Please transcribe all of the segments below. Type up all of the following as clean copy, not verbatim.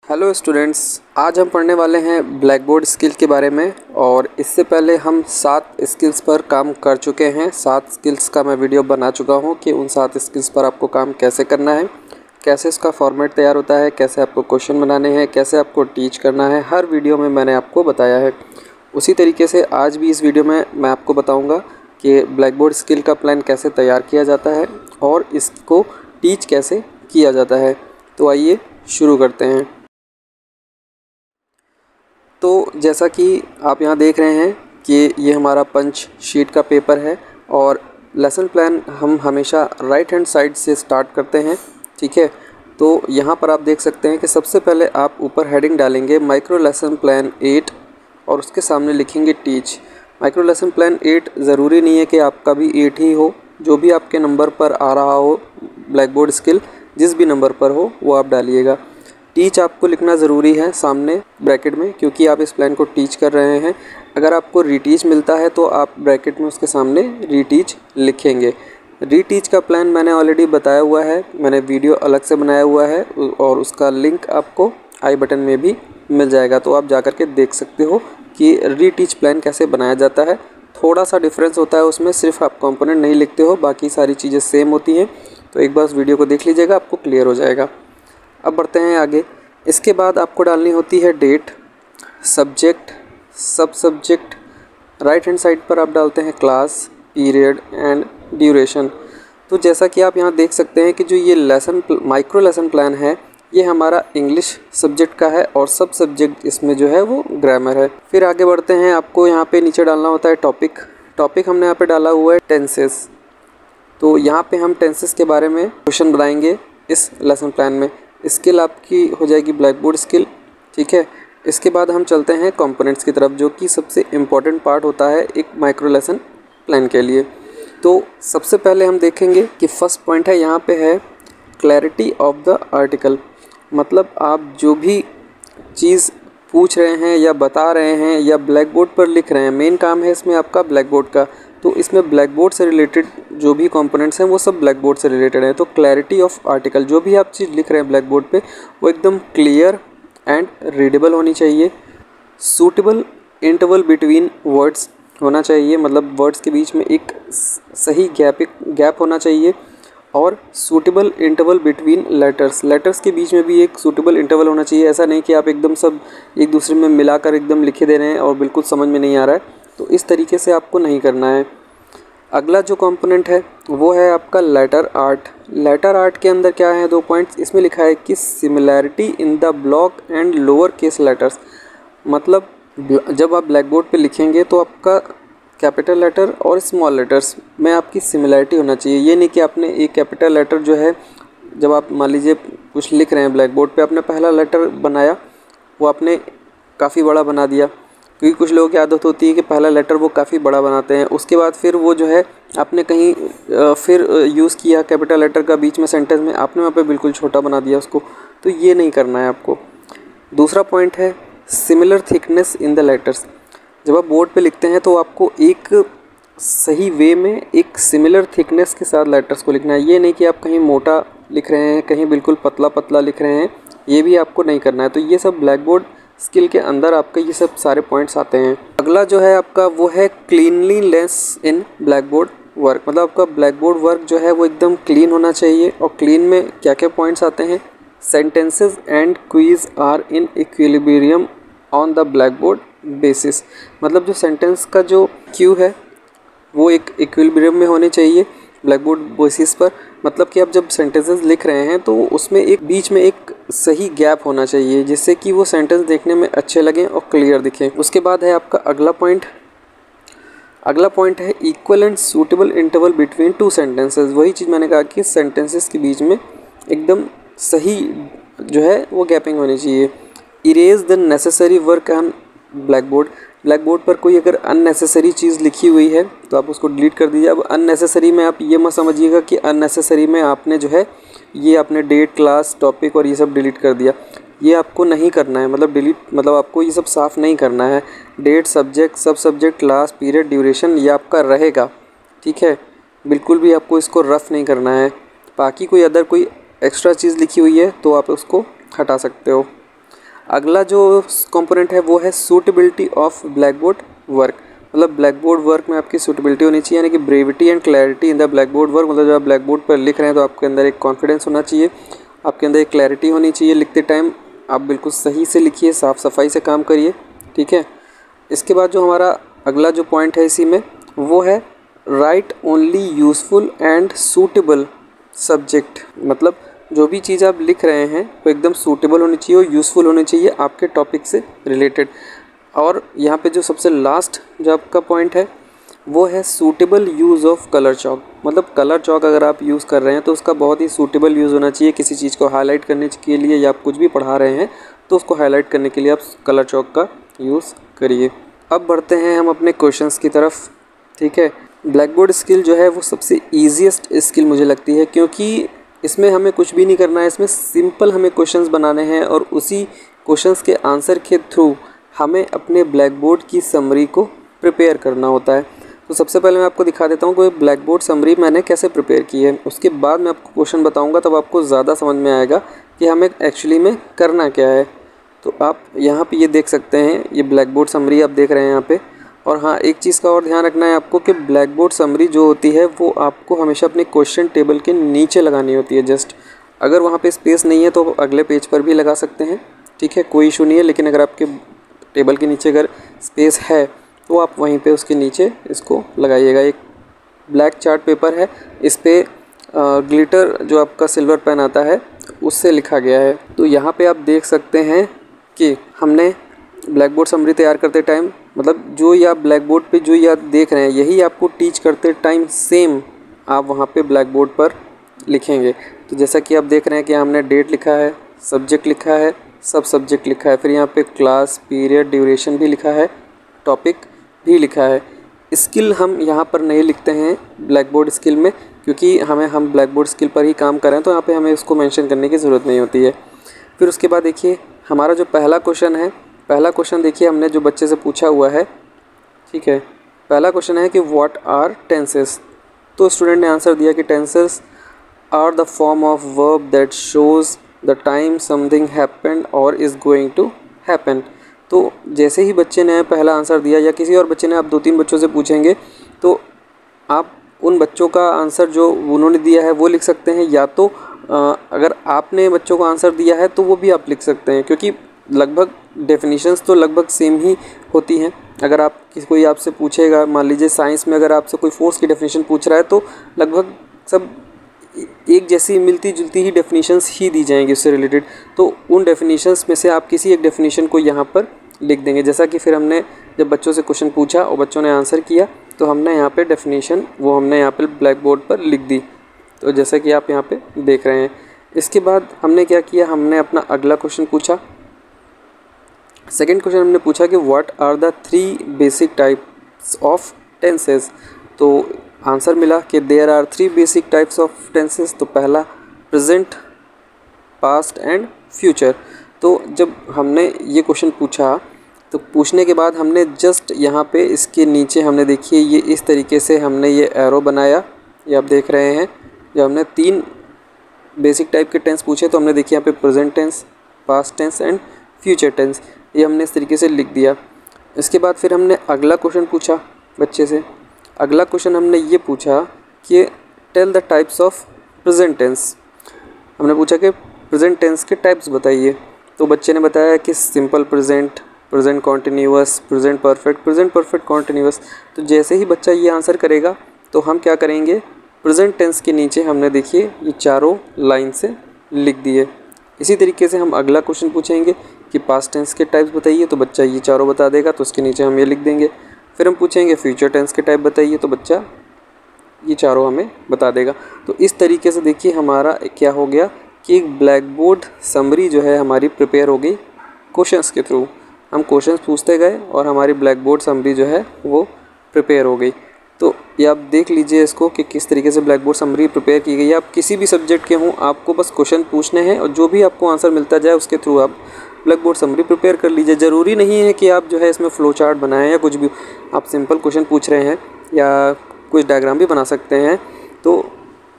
Hello students, आज हम पढ़ने वाले हैं ब्लैक बोर्ड स्किल के बारे में। और इससे पहले हम 7 स्किल्स पर काम कर चुके हैं। 7 स्किल्स का मैं वीडियो बना चुका हूं कि उन 7 स्किल्स पर आपको काम कैसे करना है, कैसे इसका फॉर्मेट तैयार होता है, कैसे आपको क्वेश्चन बनाने हैं, कैसे आपको टीच करना है। हर वीडियो में मैंने आपको बताया है। उसी तरीके से आज भी इस वीडियो में मैं आपको बताऊँगा कि ब्लैक बोर्ड स्किल का प्लान कैसे तैयार किया जाता है और इसको टीच कैसे किया जाता है। तो आइए शुरू करते हैं। तो जैसा कि आप यहाँ देख रहे हैं कि ये हमारा पंच शीट का पेपर है और लेसन प्लान हम हमेशा राइट हैंड साइड से स्टार्ट करते हैं। ठीक है, तो यहाँ पर आप देख सकते हैं कि सबसे पहले आप ऊपर हेडिंग डालेंगे माइक्रो लेसन प्लान 8 और उसके सामने लिखेंगे टीच। माइक्रो लेसन प्लान 8 ज़रूरी नहीं है कि आपका भी 8 ही हो, जो भी आपके नंबर पर आ रहा हो ब्लैक बोर्ड स्किल जिस भी नंबर पर हो वो आप डालिएगा। टीच आपको लिखना ज़रूरी है सामने ब्रैकेट में, क्योंकि आप इस प्लान को टीच कर रहे हैं। अगर आपको रीटीच मिलता है तो आप ब्रैकेट में उसके सामने रीटीच लिखेंगे। रीटीच का प्लान मैंने ऑलरेडी बताया हुआ है, मैंने वीडियो अलग से बनाया हुआ है और उसका लिंक आपको आई बटन में भी मिल जाएगा, तो आप जा कर के देख सकते हो कि रीटीच प्लान कैसे बनाया जाता है। थोड़ा सा डिफरेंस होता है उसमें, सिर्फ आप कंपोनेंट नहीं लिखते हो, बाकी सारी चीज़ें सेम होती हैं। तो एक बार उस वीडियो को देख लीजिएगा, आपको क्लियर हो जाएगा। अब बढ़ते हैं आगे। इसके बाद आपको डालनी होती है डेट, सब्जेक्ट, सब सब्जेक्ट। राइट हैंड साइड पर आप डालते हैं क्लास, पीरियड एंड ड्यूरेशन। तो जैसा कि आप यहाँ देख सकते हैं कि जो ये माइक्रो लेसन प्लान है ये हमारा इंग्लिश सब्जेक्ट का है और सब सब्जेक्ट इसमें जो है वो ग्रामर है। फिर आगे बढ़ते हैं। आपको यहाँ पे नीचे डालना होता है टॉपिक हमने यहाँ पे डाला हुआ है टेंसेस। तो यहाँ पे हम टेंसेस के बारे में क्वेश्चन बनाएंगे इस लेसन प्लान में। स्किल आपकी हो जाएगी ब्लैक बोर्ड स्किल। ठीक है, इसके बाद हम चलते हैं कंपोनेंट्स की तरफ, जो कि सबसे इम्पॉर्टेंट पार्ट होता है एक माइक्रो लेसन प्लान के लिए। तो सबसे पहले हम देखेंगे कि फर्स्ट पॉइंट है यहाँ पे है क्लैरिटी ऑफ द आर्टिकल। मतलब आप जो भी चीज़ पूछ रहे हैं या बता रहे हैं या ब्लैक बोर्ड पर लिख रहे हैं, मेन काम है इसमें आपका ब्लैक बोर्ड का। तो इसमें ब्लैक बोर्ड से रिलेटेड जो भी कंपोनेंट्स हैं वो सब ब्लैक बोर्ड से रिलेटेड है। तो क्लैरिटी ऑफ आर्टिकल, जो भी आप चीज़ लिख रहे हैं ब्लैक बोर्ड पे वो एकदम क्लियर एंड रीडेबल होनी चाहिए। सूटेबल इंटरवल बिटवीन वर्ड्स होना चाहिए, मतलब वर्ड्स के बीच में एक सही गैप होना चाहिए। और सूटेबल इंटरवल बिटवीन लेटर्स के बीच में भी एक सूटेबल इंटरवल होना चाहिए। ऐसा नहीं कि आप एकदम सब एक दूसरे में मिलाकर एकदम लिखे दे रहे हैं और बिल्कुल समझ में नहीं आ रहा है, तो इस तरीके से आपको नहीं करना है। अगला जो कंपोनेंट है वो है आपका लेटर आर्ट। लेटर आर्ट के अंदर क्या है, 2 पॉइंट्स इसमें लिखा है कि similarity in the block and lower case letters. मतलब जब आप ब्लैक बोर्ड पे लिखेंगे तो आपका कैपिटल लेटर और स्मॉल लेटर्स में आपकी सिमिलैरिटी होना चाहिए। ये नहीं कि आपने एक कैपिटल लेटर जो है, जब आप मान लीजिए कुछ लिख रहे हैं ब्लैक बोर्ड पे, आपने पहला लेटर बनाया वो आपने काफ़ी बड़ा बना दिया, क्योंकि कुछ लोगों की आदत होती है कि पहला लेटर वो काफ़ी बड़ा बनाते हैं। उसके बाद फिर वो जो है आपने कहीं फिर यूज़ किया कैपिटल लेटर का बीच में सेंटेंस में, आपने वहाँ पे बिल्कुल छोटा बना दिया उसको। तो ये नहीं करना है आपको। दूसरा पॉइंट है similar thickness in the letters. जब आप बोर्ड पे लिखते हैं तो आपको एक सही वे में एक सिमिलर थिकनेस के साथ लेटर्स को लिखना है। ये नहीं कि आप कहीं मोटा लिख रहे हैं, कहीं बिल्कुल पतला पतला लिख रहे हैं, ये भी आपको नहीं करना है। तो ये सब ब्लैक बोर्ड स्किल के अंदर आपके ये सब सारे पॉइंट्स आते हैं। अगला जो है आपका वो है क्लीनलीनेस इन ब्लैक बोर्ड वर्क। मतलब आपका ब्लैक बोर्ड वर्क जो है वो एकदम क्लीन होना चाहिए। और क्लीन में क्या क्या पॉइंट्स आते हैं, sentences and quiz are in equilibrium on the black board basis. मतलब जो सेंटेंस का जो क्यू है वो एक इक्विलिब्रियम में होने चाहिए ब्लैक बोर्ड बेसिस पर। मतलब कि आप जब सेंटेंसेस लिख रहे हैं तो उसमें एक बीच में एक सही गैप होना चाहिए, जिससे कि वो सेंटेंस देखने में अच्छे लगें और क्लियर दिखें। उसके बाद है आपका अगला पॉइंट है equal and suitable interval between 2 sentences. वही चीज़ मैंने कहा कि सेंटेंसेस के बीच में एकदम सही जो है वो गैपिंग होनी चाहिए। Erase the necessary work on black board पर कोई अगर अननेसेसरी चीज़ लिखी हुई है तो आप उसको डिलीट कर दीजिए। अब अननेसेसरी में आप ये मत समझिएगा कि अननेसेसरी में आपने जो है ये आपने डेट, क्लास, टॉपिक और ये सब डिलीट कर दिया, ये आपको नहीं करना है। मतलब डिलीट मतलब आपको ये सब साफ़ नहीं करना है। डेट, सब्जेक्ट, सब सब्जेक्ट, क्लास, पीरियड, ड्यूरेशन ये आपका रहेगा। ठीक है, बिल्कुल भी आपको इसको रफ़ नहीं करना है। बाकी कोई अदर कोई एक्स्ट्रा चीज़ लिखी हुई है तो आप उसको हटा सकते हो। अगला जो कंपोनेंट है वो है suitability of black board work. मतलब ब्लैक बोर्ड वर्क में आपकी सूटेबिलिटी होनी चाहिए, यानी कि brevity and clarity in the black board work. मतलब जब आप ब्लैक बोर्ड पर लिख रहे हैं तो आपके अंदर एक कॉन्फिडेंस होना चाहिए, आपके अंदर एक क्लैरिटी होनी चाहिए। लिखते टाइम आप बिल्कुल सही से लिखिए, साफ़ सफाई से काम करिए, ठीक है। इसके बाद जो हमारा अगला जो पॉइंट है इसी में वो है right only useful and suitable subject. मतलब जो भी चीज़ आप लिख रहे हैं वो एकदम सूटेबल होनी चाहिए और यूज़फुल होनी चाहिए आपके टॉपिक से रिलेटेड। और यहाँ पे जो सबसे लास्ट जो आपका पॉइंट है वो है suitable use of colour chalk. मतलब कलर चॉक अगर आप यूज़ कर रहे हैं तो उसका बहुत ही सूटेबल यूज़ होना चाहिए। किसी चीज़ को हाईलाइट करने के लिए या आप कुछ भी पढ़ा रहे हैं तो उसको हाईलाइट करने के लिए आप कलर चॉक का यूज़ करिए। अब बढ़ते हैं हम अपने क्वेश्चंस की तरफ, ठीक है। ब्लैक बोर्ड स्किल जो है वो सबसे ईजीएस्ट स्किल मुझे लगती है, क्योंकि इसमें हमें कुछ भी नहीं करना है। इसमें सिंपल हमें क्वेश्चंस बनाने हैं और उसी क्वेश्चंस के आंसर के थ्रू हमें अपने ब्लैक बोर्ड की समरी को प्रिपेयर करना होता है। तो सबसे पहले मैं आपको दिखा देता हूँ कि ब्लैक बोर्ड समरी मैंने कैसे प्रिपेयर की है। उसके बाद मैं आपको क्वेश्चन बताऊँगा, तब आपको ज़्यादा समझ में आएगा कि हमें एक्चुअली में करना क्या है। तो आप यहाँ पे ये देख सकते हैं, ये ब्लैक बोर्ड समरी आप देख रहे हैं यहाँ पे। और हाँ, एक चीज़ का और ध्यान रखना है आपको कि ब्लैक बोर्ड समरी जो होती है वो आपको हमेशा अपने क्वेश्चन टेबल के नीचे लगानी होती है। जस्ट अगर वहाँ पे स्पेस नहीं है तो अगले पेज पर भी लगा सकते हैं, ठीक है, कोई इशू नहीं है। लेकिन अगर आपके टेबल के नीचे अगर स्पेस है तो आप वहीं पे उसके नीचे इसको लगाइएगा। एक ब्लैक चार्ट पेपर है, इस पर ग्लिटर जो आपका सिल्वर पेन आता है उससे लिखा गया है। तो यहाँ पे आप देख सकते हैं कि हमने ब्लैक बोर्ड समरी तैयार करते टाइम, मतलब जो ये आप ब्लैक बोर्ड पे जो ये आप देख रहे हैं यही आपको टीच करते टाइम सेम आप वहाँ पे ब्लैक बोर्ड पर लिखेंगे। तो जैसा कि आप देख रहे हैं कि हमने डेट लिखा है, सब्जेक्ट लिखा है, सब सब्जेक्ट लिखा है, फिर यहाँ पे क्लास, पीरियड, ड्यूरेशन भी लिखा है, टॉपिक भी लिखा है। स्किल हम यहाँ पर नहीं लिखते हैं ब्लैक बोर्ड स्किल में, क्योंकि हम ब्लैक बोर्ड स्किल पर ही काम करें तो यहाँ पे हमें उसको मेंशन करने की ज़रूरत नहीं होती है। फिर उसके बाद देखिए हमारा जो पहला क्वेश्चन है, पहला क्वेश्चन देखिए हमने जो बच्चे से पूछा हुआ है, ठीक है। पहला क्वेश्चन है कि व्हाट आर टेंसेस। तो स्टूडेंट ने आंसर दिया कि tenses are the form of verb that shows the time something happened और इज़ गोइंग टू हैपन। तो जैसे ही बच्चे ने पहला आंसर दिया या किसी और बच्चे ने, आप 2-3 बच्चों से पूछेंगे तो आप उन बच्चों का आंसर जो उन्होंने दिया है वो लिख सकते हैं, या तो अगर आपने बच्चों को आंसर दिया है तो वो भी आप लिख सकते हैं, क्योंकि लगभग डेफिनेशंस तो लगभग सेम ही होती हैं। अगर आप कोई आपसे पूछेगा, मान लीजिए साइंस में अगर आपसे कोई फोर्स की डेफिनेशन पूछ रहा है तो लगभग सब एक जैसी मिलती जुलती ही डेफिनेशंस ही दी जाएंगी उससे रिलेटेड। तो उन डेफिनेशंस में से आप किसी एक डेफिनेशन को यहाँ पर लिख देंगे। जैसा कि फिर हमने जब बच्चों से क्वेश्चन पूछा और बच्चों ने आंसर किया तो हमने यहाँ पे डेफिनेशन वो हमने यहाँ पे ब्लैक बोर्ड पर लिख दी। तो जैसा कि आप यहाँ पे देख रहे हैं। इसके बाद हमने क्या किया, हमने अपना अगला क्वेश्चन पूछा। सेकेंड क्वेश्चन हमने पूछा कि what are the 3 basic types of tenses. तो आंसर मिला कि there are 3 basic types of tenses. तो पहला प्रेजेंट, पास्ट एंड फ्यूचर। तो जब हमने ये क्वेश्चन पूछा तो पूछने के बाद हमने जस्ट यहाँ पे इसके नीचे हमने देखिए ये इस तरीके से हमने ये एरो बनाया, ये आप देख रहे हैं। जब हमने 3 बेसिक टाइप के टेंस पूछे तो हमने देखिए यहाँ पे present tense, past tense and future tense, ये हमने इस तरीके से लिख दिया। इसके बाद फिर हमने अगला क्वेश्चन पूछा बच्चे से। अगला क्वेश्चन हमने ये पूछा कि tell the types of present tense. हमने पूछा कि प्रेजेंट टेंस के टाइप्स बताइए। तो बच्चे ने बताया कि simple present, present continuous, present perfect continuous. तो जैसे ही बच्चा ये आंसर करेगा तो हम क्या करेंगे, प्रेजेंट टेंस के नीचे हमने देखिए ये चारों लाइन से लिख दिए। इसी तरीके से हम अगला क्वेश्चन पूछेंगे कि पास्ट टेंस के टाइप्स बताइए, तो बच्चा ये चारों बता देगा, तो उसके नीचे हम ये लिख देंगे। फिर हम पूछेंगे फ्यूचर टेंस के टाइप बताइए, तो बच्चा ये चारों हमें बता देगा। तो इस तरीके से देखिए हमारा क्या हो गया कि एक ब्लैक बोर्ड समरी जो है हमारी प्रिपेयर हो गई क्वेश्चंस के थ्रू। हम क्वेश्चंस पूछते गए और हमारी ब्लैक बोर्ड समरी जो है वो प्रिपेयर हो गई। तो ये आप देख लीजिए इसको कि किस तरीके से ब्लैक बोर्ड समरी प्रिपेयर की गई है। आप किसी भी सब्जेक्ट के हों, आपको बस क्वेश्चन पूछने हैं और जो भी आपको आंसर मिलता जाए उसके थ्रू आप ब्लैक बोर्ड समरी प्रिपेयर कर लीजिए। ज़रूरी नहीं है कि आप जो है इसमें फ़्लो चार्ट बनाएं या कुछ भी। आप सिंपल क्वेश्चन पूछ रहे हैं या कुछ डायग्राम भी बना सकते हैं। तो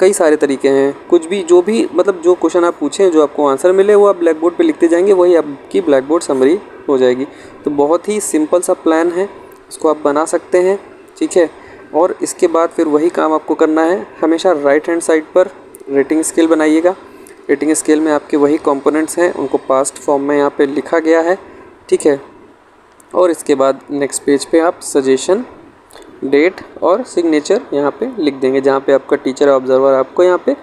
कई सारे तरीके हैं, कुछ भी जो भी मतलब जो क्वेश्चन आप पूछें, जो आपको आंसर मिले वो आप ब्लैक बोर्ड पे लिखते जाएंगे, वही आपकी ब्लैक बोर्ड समरी हो जाएगी। तो बहुत ही सिंपल सा प्लान है, इसको आप बना सकते हैं, ठीक है। और इसके बाद फिर वही काम आपको करना है, हमेशा राइट हैंड साइड पर रेटिंग स्केल बनाइएगा। रेटिंग स्केल में आपके वही कंपोनेंट्स हैं, उनको पास्ट फॉर्म में यहाँ पे लिखा गया है, ठीक है। और इसके बाद नेक्स्ट पेज पे आप सजेशन, डेट और सिग्नेचर यहाँ पे लिख देंगे, जहाँ पे आपका टीचर ऑब्जर्वर आपको यहाँ पे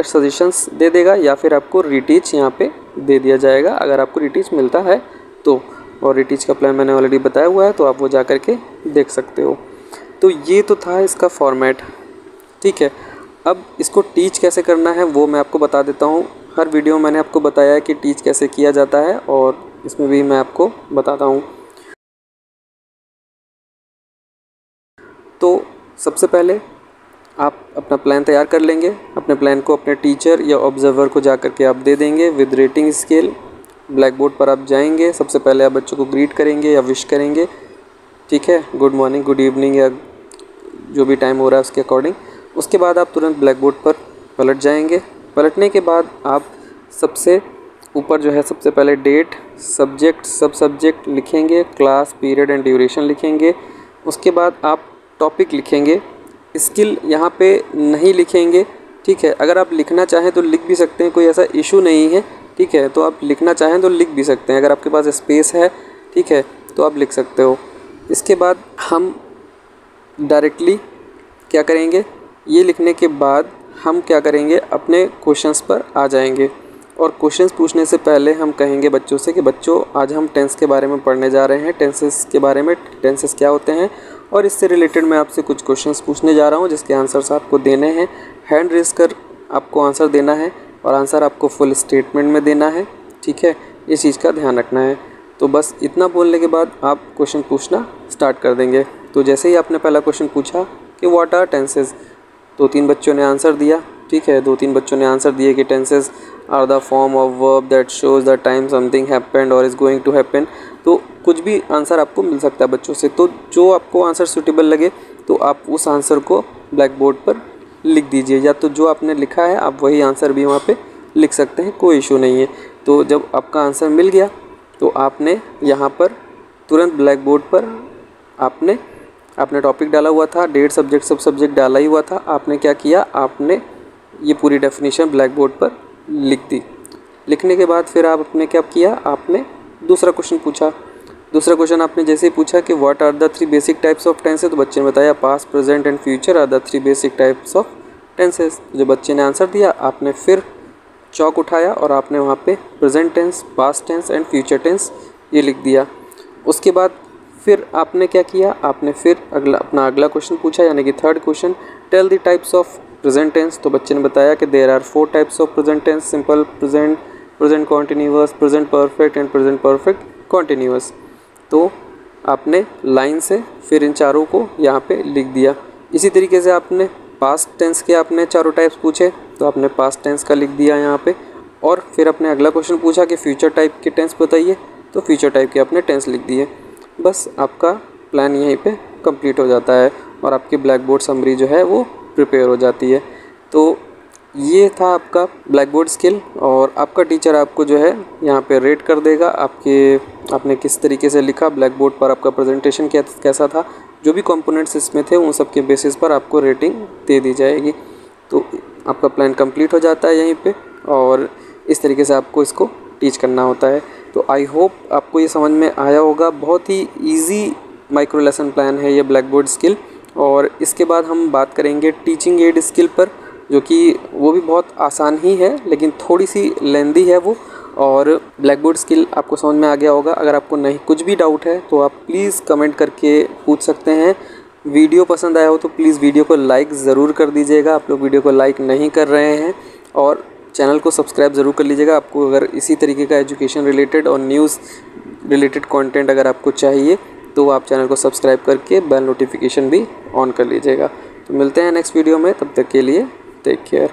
सजेशंस दे देगा, या फिर आपको रीटीच यहाँ पे दे दिया जाएगा अगर आपको रीटीच मिलता है तो। और रीटीच का प्लान मैंने ऑलरेडी बताया हुआ है, तो आप वो जा कर के देख सकते हो। तो ये तो था इसका फॉर्मेट, ठीक है। अब इसको टीच कैसे करना है वो मैं आपको बता देता हूँ। हर वीडियो मैंने आपको बताया है कि टीच कैसे किया जाता है, और इसमें भी मैं आपको बताता हूँ। तो सबसे पहले आप अपना प्लान तैयार कर लेंगे, अपने प्लान को अपने टीचर या ऑब्जर्वर को जा कर के आप दे देंगे with rating scale. Black board पर आप जाएंगे, सबसे पहले आप बच्चों को ग्रीट करेंगे या विश करेंगे, ठीक है, गुड मॉर्निंग, गुड इवनिंग, या जो भी टाइम हो रहा है उसके अकॉर्डिंग। उसके बाद आप तुरंत ब्लैक बोर्ड पर पलट जाएंगे। पलटने के बाद आप सबसे ऊपर जो है सबसे पहले डेट, सब्जेक्ट, सब सब्जेक्ट लिखेंगे, क्लास, पीरियड एंड ड्यूरेशन लिखेंगे। उसके बाद आप टॉपिक लिखेंगे, स्किल यहाँ पे नहीं लिखेंगे, ठीक है। अगर आप लिखना चाहें तो लिख भी सकते हैं, कोई ऐसा इशू नहीं है, ठीक है। तो आप लिखना चाहें तो लिख भी सकते हैं, अगर आपके पास स्पेस है, ठीक है, तो आप लिख सकते हो। इसके बाद हम डायरेक्टली क्या करेंगे, ये लिखने के बाद हम क्या करेंगे, अपने क्वेश्चंस पर आ जाएंगे। और क्वेश्चंस पूछने से पहले हम कहेंगे बच्चों से कि बच्चों आज हम टेंस के बारे में पढ़ने जा रहे हैं, टेंसेस के बारे में, टेंसेस क्या होते हैं, और इससे रिलेटेड मैं आपसे कुछ क्वेश्चंस पूछने जा रहा हूं जिसके आंसर्स आपको देने हैं। हैंड रेज कर आपको आंसर देना है, और आंसर आपको फुल स्टेटमेंट में देना है, ठीक है। इस चीज़ का ध्यान रखना है। तो बस इतना बोलने के बाद आप क्वेश्चन पूछना स्टार्ट कर देंगे। तो जैसे ही आपने पहला क्वेश्चन पूछा कि व्हाट आर टेंसेस, 2-3 बच्चों ने आंसर दिया, ठीक है। 2-3 बच्चों ने आंसर दिए कि tenses are the form of verb that shows the time something happened और इज़ गोइंग टू हैपन। तो कुछ भी आंसर आपको मिल सकता है बच्चों से, तो जो आपको आंसर सूटेबल लगे तो आप उस आंसर को ब्लैक बोर्ड पर लिख दीजिए, या तो जो आपने लिखा है आप वही आंसर भी वहाँ पे लिख सकते हैं, कोई इशू नहीं है। तो जब आपका आंसर मिल गया तो आपने यहाँ पर तुरंत ब्लैक बोर्ड पर आपने टॉपिक डाला हुआ था, डेट, सब्जेक्ट, सब सब्जेक्ट डाला ही हुआ था, आपने क्या किया, आपने ये पूरी डेफिनेशन ब्लैक बोर्ड पर लिख दी। लिखने के बाद फिर आपने क्या किया, आपने दूसरा क्वेश्चन पूछा। दूसरा क्वेश्चन आपने जैसे ही पूछा कि what are the 3 basic types of tenses, तो बच्चे ने बताया past, present and future are the 3 basic types of tenses. जो बच्चे ने आंसर दिया, आपने फिर चौक उठाया और आपने वहाँ पे present tense, past tense and future tense ये लिख दिया। उसके बाद फिर आपने क्या किया, आपने फिर अपना अगला क्वेश्चन पूछा, यानी कि third question, tell the types of present tense. तो बच्चे ने बताया कि there are 4 types of present tense, simple present, present continuous, present perfect and present perfect continuous. तो आपने लाइन से फिर इन चारों को यहाँ पे लिख दिया। इसी तरीके से आपने पास्ट टेंस के आपने चारों टाइप्स पूछे, तो आपने पास्ट टेंस का लिख दिया यहाँ पे। और फिर अपने अगला क्वेश्चन पूछा कि फ्यूचर टाइप के टेंस बताइए, तो फ्यूचर टाइप के आपने टेंस लिख दिए। बस आपका प्लान यहीं पे कंप्लीट हो जाता है और आपकी ब्लैक बोर्ड समरी जो है वो प्रिपेयर हो जाती है। तो ये था आपका ब्लैक बोर्ड स्किल, और आपका टीचर आपको जो है यहाँ पे रेट कर देगा आपने किस तरीके से लिखा, ब्लैक बोर्ड पर आपका प्रेजेंटेशन कैसा था, जो भी कंपोनेंट्स इसमें थे उन सब के बेसिस पर आपको रेटिंग दे दी जाएगी। तो आपका प्लान कंप्लीट हो जाता है यहीं पे, और इस तरीके से आपको इसको टीच करना होता है। तो आई होप आपको ये समझ में आया होगा। बहुत ही ईजी माइक्रो लेसन प्लान है ये ब्लैक बोर्ड स्किल। और इसके बाद हम बात करेंगे टीचिंग एड स्किल पर, जो कि वो भी बहुत आसान ही है लेकिन थोड़ी सी लेंदी है वो। और ब्लैक बोर्ड स्किल आपको समझ में आ गया होगा। अगर आपको नहीं कुछ भी डाउट है तो आप प्लीज़ कमेंट करके पूछ सकते हैं। वीडियो पसंद आया हो तो प्लीज़ वीडियो को लाइक ज़रूर कर दीजिएगा। आप लोग वीडियो को लाइक नहीं कर रहे हैं, और चैनल को सब्सक्राइब ज़रूर कर लीजिएगा। आपको अगर इसी तरीके का एजुकेशन रिलेटेड और न्यूज़ रिलेटेड कंटेंट अगर आपको चाहिए तो आप चैनल को सब्सक्राइब करके बेल नोटिफिकेशन भी ऑन कर लीजिएगा। तो मिलते हैं नेक्स्ट वीडियो में, तब तक के लिए टेक केयर।